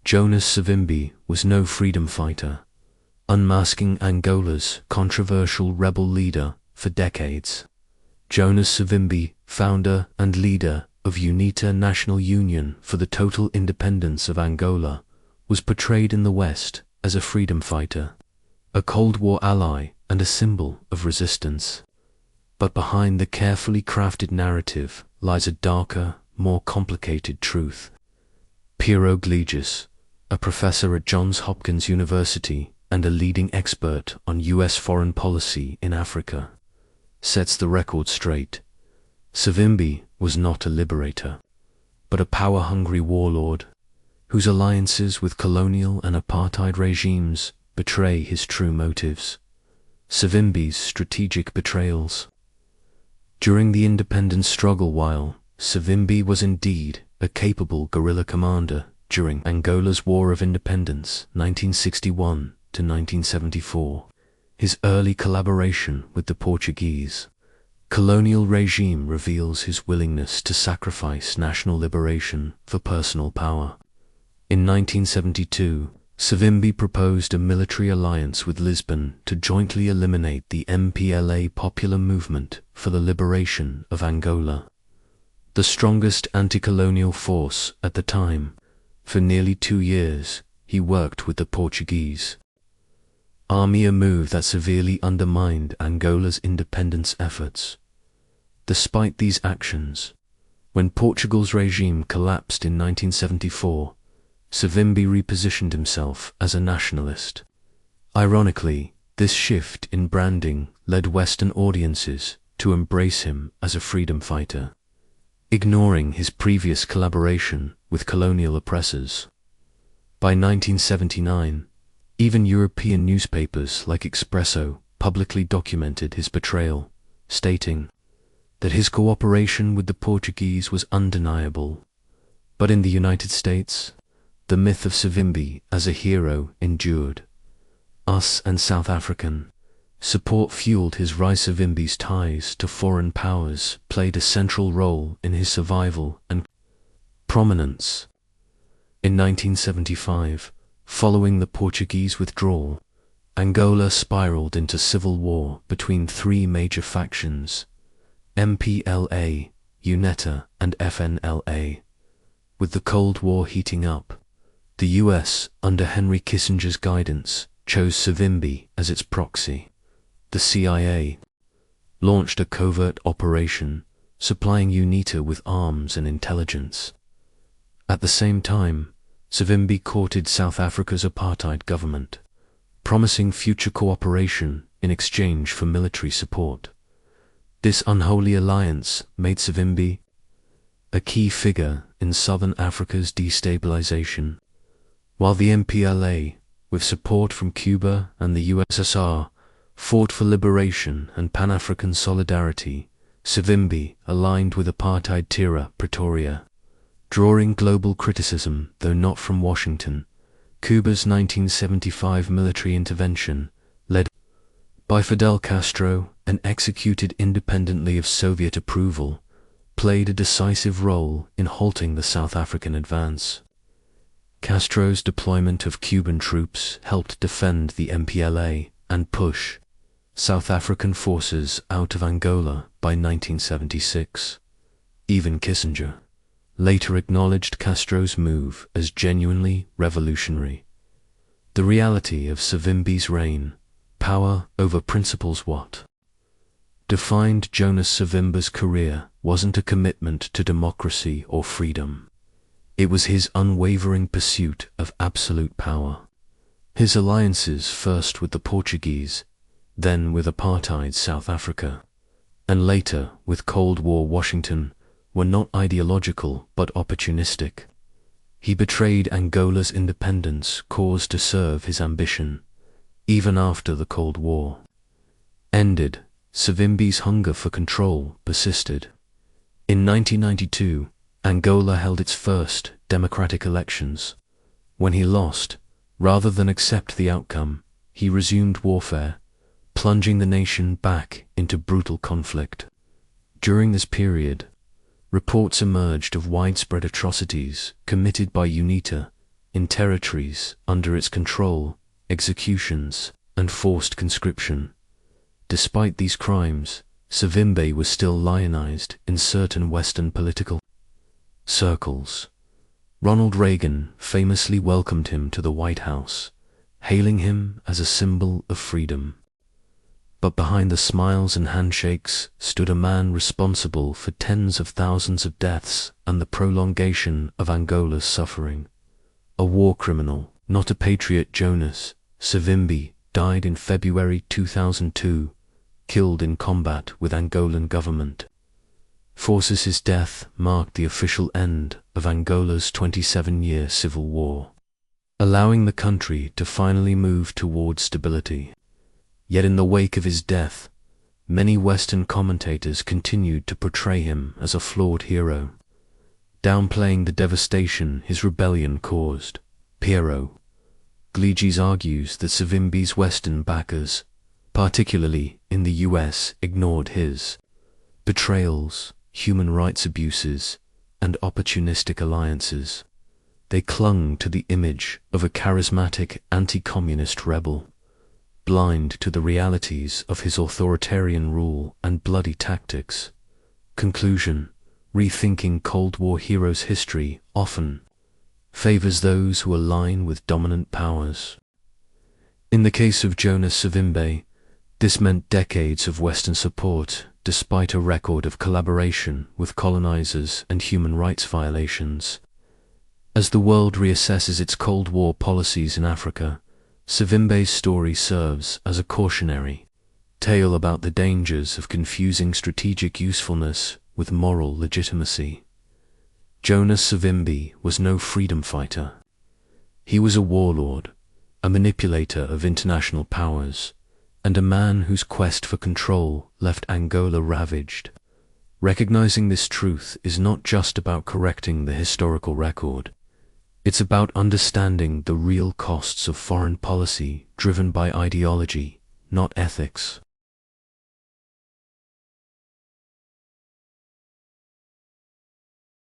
Jonas Savimbi was no freedom fighter, unmasking Angola's controversial rebel leader for decades. Jonas Savimbi, founder and leader of UNITA National Union for the Total Independence of Angola, was portrayed in the West as a freedom fighter, a Cold War ally and a symbol of resistance. But behind the carefully crafted narrative lies a darker, more complicated truth. Piero Gligas, a professor at Johns Hopkins University and a leading expert on U.S. foreign policy in Africa, sets the record straight. Savimbi was not a liberator, but a power-hungry warlord whose alliances with colonial and apartheid regimes betray his true motives. Savimbi's strategic betrayals. During the independence struggle, while Savimbi was indeed a capable guerrilla commander during Angola's War of Independence 1961 to 1974, his early collaboration with the Portuguese colonial regime reveals his willingness to sacrifice national liberation for personal power. In 1972, Savimbi proposed a military alliance with Lisbon to jointly eliminate the MPLA popular movement for the liberation of Angola, the strongest anti-colonial force at the time. For nearly 2 years, he worked with the Portuguese army, a move that severely undermined Angola's independence efforts. Despite these actions, when Portugal's regime collapsed in 1974, Savimbi repositioned himself as a nationalist. Ironically, this shift in branding led Western audiences to embrace him as a freedom fighter, ignoring his previous collaboration with colonial oppressors. By 1979, even European newspapers like Expresso publicly documented his betrayal, stating that his cooperation with the Portuguese was undeniable. But in the United States, the myth of Savimbi as a hero endured. US and South African support fueled his rise. Savimbi's ties to foreign powers played a central role in his survival and prominence. In 1975, following the Portuguese withdrawal, Angola spiraled into civil war between three major factions: MPLA, UNITA, and FNLA. With the Cold War heating up, the US, under Henry Kissinger's guidance, chose Savimbi as its proxy. The CIA launched a covert operation, supplying UNITA with arms and intelligence. At the same time, Savimbi courted South Africa's apartheid government, promising future cooperation in exchange for military support. This unholy alliance made Savimbi a key figure in Southern Africa's destabilization. While the MPLA, with support from Cuba and the USSR, fought for liberation and Pan-African solidarity, Savimbi aligned with apartheid terror Pretoria, drawing global criticism, though not from Washington. Cuba's 1975 military intervention, led by Fidel Castro and executed independently of Soviet approval, played a decisive role in halting the South African advance. Castro's deployment of Cuban troops helped defend the MPLA and push South African forces out of Angola by 1976. Even Kissinger later acknowledged Castro's move as genuinely revolutionary. The reality of Savimbi's reign, power over principles, what defined Jonas Savimbi's career wasn't a commitment to democracy or freedom. It was his unwavering pursuit of absolute power. His alliances, first with the Portuguese, then with apartheid South Africa, and later with Cold War Washington, were not ideological but opportunistic. He betrayed Angola's independence cause to serve his ambition. Even after the Cold War ended, Savimbi's hunger for control persisted. In 1992, Angola held its first democratic elections. When he lost, rather than accept the outcome, he resumed warfare, plunging the nation back into brutal conflict. During this period, reports emerged of widespread atrocities committed by UNITA, in territories under its control, executions, and forced conscription. Despite these crimes, Savimbi was still lionized in certain Western political circles. Ronald Reagan famously welcomed him to the White House, hailing him as a symbol of freedom. But behind the smiles and handshakes stood a man responsible for tens of thousands of deaths and the prolongation of Angola's suffering. A war criminal, not a patriot. Jonas Savimbi died in February 2002, killed in combat with Angolan government forces. His death marked the official end of Angola's 27-year civil war, allowing the country to finally move towards stability. Yet in the wake of his death, many Western commentators continued to portray him as a flawed hero, downplaying the devastation his rebellion caused. Piero Gliges argues that Savimbi's Western backers, particularly in the US, ignored his betrayals, human rights abuses, and opportunistic alliances. They clung to the image of a charismatic anti-communist rebel, blind to the realities of his authoritarian rule and bloody tactics. Conclusion: rethinking Cold War heroes' history often favors those who align with dominant powers. In the case of Jonas Savimbi, this meant decades of Western support, despite a record of collaboration with colonizers and human rights violations. As the world reassesses its Cold War policies in Africa, Savimbi's story serves as a cautionary tale about the dangers of confusing strategic usefulness with moral legitimacy. Jonas Savimbi was no freedom fighter. He was a warlord, a manipulator of international powers, and a man whose quest for control left Angola ravaged. Recognizing this truth is not just about correcting the historical record. It's about understanding the real costs of foreign policy driven by ideology, not ethics.